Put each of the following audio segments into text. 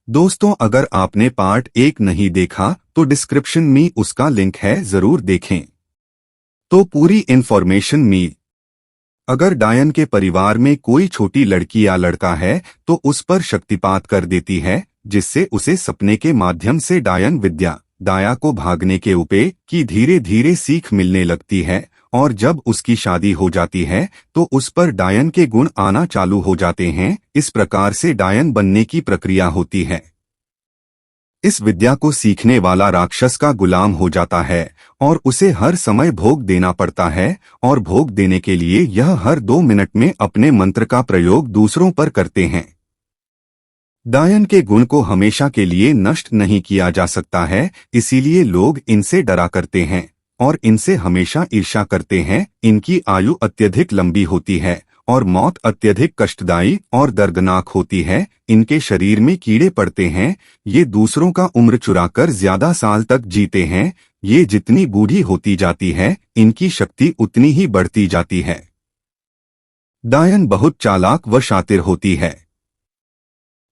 दोस्तों, अगर आपने पार्ट 1 नहीं देखा तो डिस्क्रिप्शन में उसका लिंक है, जरूर देखें। तो पूरी इन्फॉर्मेशन में, अगर डायन के परिवार में कोई छोटी लड़की या लड़का है तो उस पर शक्तिपात कर देती है, जिससे उसे सपने के माध्यम से डायन विद्या, दाया को भागने के उपाय की धीरे धीरे सीख मिलने लगती है। और जब उसकी शादी हो जाती है तो उस पर डायन के गुण आना चालू हो जाते हैं। इस प्रकार से डायन बनने की प्रक्रिया होती है। इस विद्या को सीखने वाला राक्षस का गुलाम हो जाता है और उसे हर समय भोग देना पड़ता है, और भोग देने के लिए यह हर 2 मिनट में अपने मंत्र का प्रयोग दूसरों पर करते हैं। डायन के गुण को हमेशा के लिए नष्ट नहीं किया जा सकता है, इसीलिए लोग इनसे डरा करते हैं और इनसे हमेशा ईर्ष्या करते हैं। इनकी आयु अत्यधिक लंबी होती है और मौत अत्यधिक कष्टदायी और दर्दनाक होती है। इनके शरीर में कीड़े पड़ते हैं। ये दूसरों का उम्र चुराकर ज्यादा साल तक जीते हैं। ये जितनी बूढ़ी होती जाती है, इनकी शक्ति उतनी ही बढ़ती जाती है। डायन बहुत चालाक व शातिर होती है।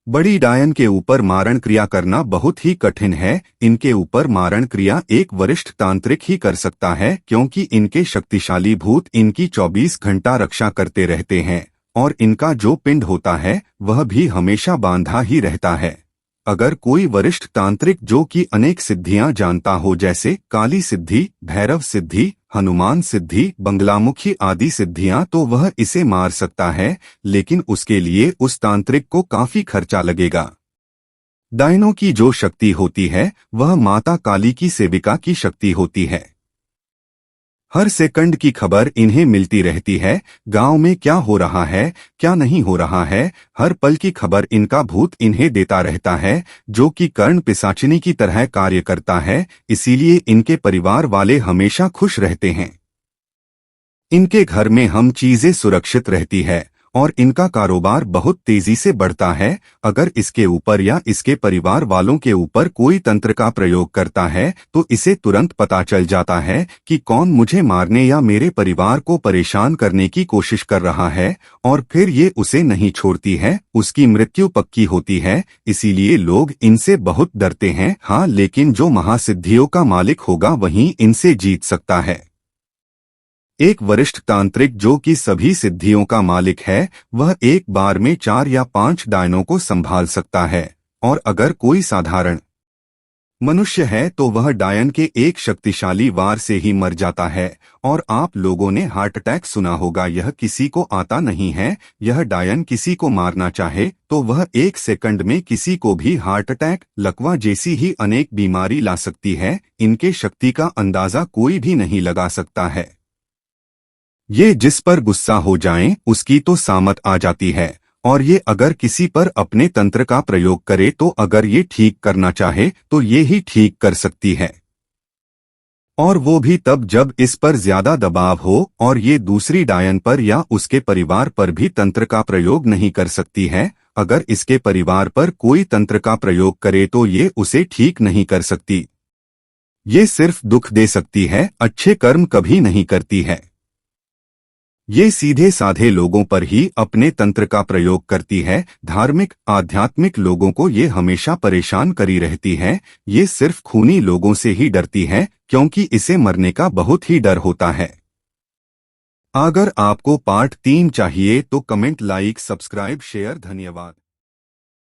बड़ी डायन के ऊपर मारण क्रिया करना बहुत ही कठिन है। इनके ऊपर मारण क्रिया एक वरिष्ठ तांत्रिक ही कर सकता है, क्योंकि इनके शक्तिशाली भूत इनकी 24 घंटा रक्षा करते रहते हैं और इनका जो पिंड होता है वह भी हमेशा बांधा ही रहता है। अगर कोई वरिष्ठ तांत्रिक जो कि अनेक सिद्धियां जानता हो, जैसे काली सिद्धि, भैरव सिद्धि, हनुमान सिद्धि, बंगलामुखी आदि सिद्धियां, तो वह इसे मार सकता है, लेकिन उसके लिए उस तांत्रिक को काफी खर्चा लगेगा। डायनों की जो शक्ति होती है वह माता काली की सेविका की शक्ति होती है। हर सेकंड की खबर इन्हें मिलती रहती है। गांव में क्या हो रहा है, क्या नहीं हो रहा है, हर पल की खबर इनका भूत इन्हें देता रहता है, जो कि कर्ण पिशाचिनी की तरह कार्य करता है। इसीलिए इनके परिवार वाले हमेशा खुश रहते हैं। इनके घर में हम चीजें सुरक्षित रहती है और इनका कारोबार बहुत तेजी से बढ़ता है। अगर इसके ऊपर या इसके परिवार वालों के ऊपर कोई तंत्र का प्रयोग करता है तो इसे तुरंत पता चल जाता है कि कौन मुझे मारने या मेरे परिवार को परेशान करने की कोशिश कर रहा है, और फिर ये उसे नहीं छोड़ती है। उसकी मृत्यु पक्की होती है। इसीलिए लोग इनसे बहुत डरते हैं। हाँ, लेकिन जो महासिद्धियों का मालिक होगा वही इनसे जीत सकता है। एक वरिष्ठ तांत्रिक जो कि सभी सिद्धियों का मालिक है, वह एक बार में 4 या 5 डायनों को संभाल सकता है। और अगर कोई साधारण मनुष्य है तो वह डायन के एक शक्तिशाली वार से ही मर जाता है। और आप लोगों ने हार्ट अटैक सुना होगा, यह किसी को आता नहीं है। यह डायन किसी को मारना चाहे तो वह 1 सेकंड में किसी को भी हार्ट अटैक, लकवा जैसी ही अनेक बीमारी ला सकती है। इनके शक्ति का अंदाजा कोई भी नहीं लगा सकता है। ये जिस पर गुस्सा हो जाएं, उसकी तो सामत आ जाती है। और ये अगर किसी पर अपने तंत्र का प्रयोग करे तो अगर ये ठीक करना चाहे तो ये ही ठीक कर सकती है। और वो भी तब जब इस पर ज्यादा दबाव हो और ये दूसरी डायन पर या उसके परिवार पर भी तंत्र का प्रयोग नहीं कर सकती है। अगर इसके परिवार पर कोई तंत्र का प्रयोग करे तो ये उसे ठीक नहीं कर सकती। ये सिर्फ दुख दे सकती है, अच्छे कर्म कभी नहीं करती है। ये सीधे साधे लोगों पर ही अपने तंत्र का प्रयोग करती है। धार्मिक, आध्यात्मिक लोगों को ये हमेशा परेशान करी रहती है। ये सिर्फ खूनी लोगों से ही डरती है, क्योंकि इसे मरने का बहुत ही डर होता है। अगर आपको पार्ट 3 चाहिए तो कमेंट, लाइक, सब्सक्राइब, शेयर। धन्यवाद।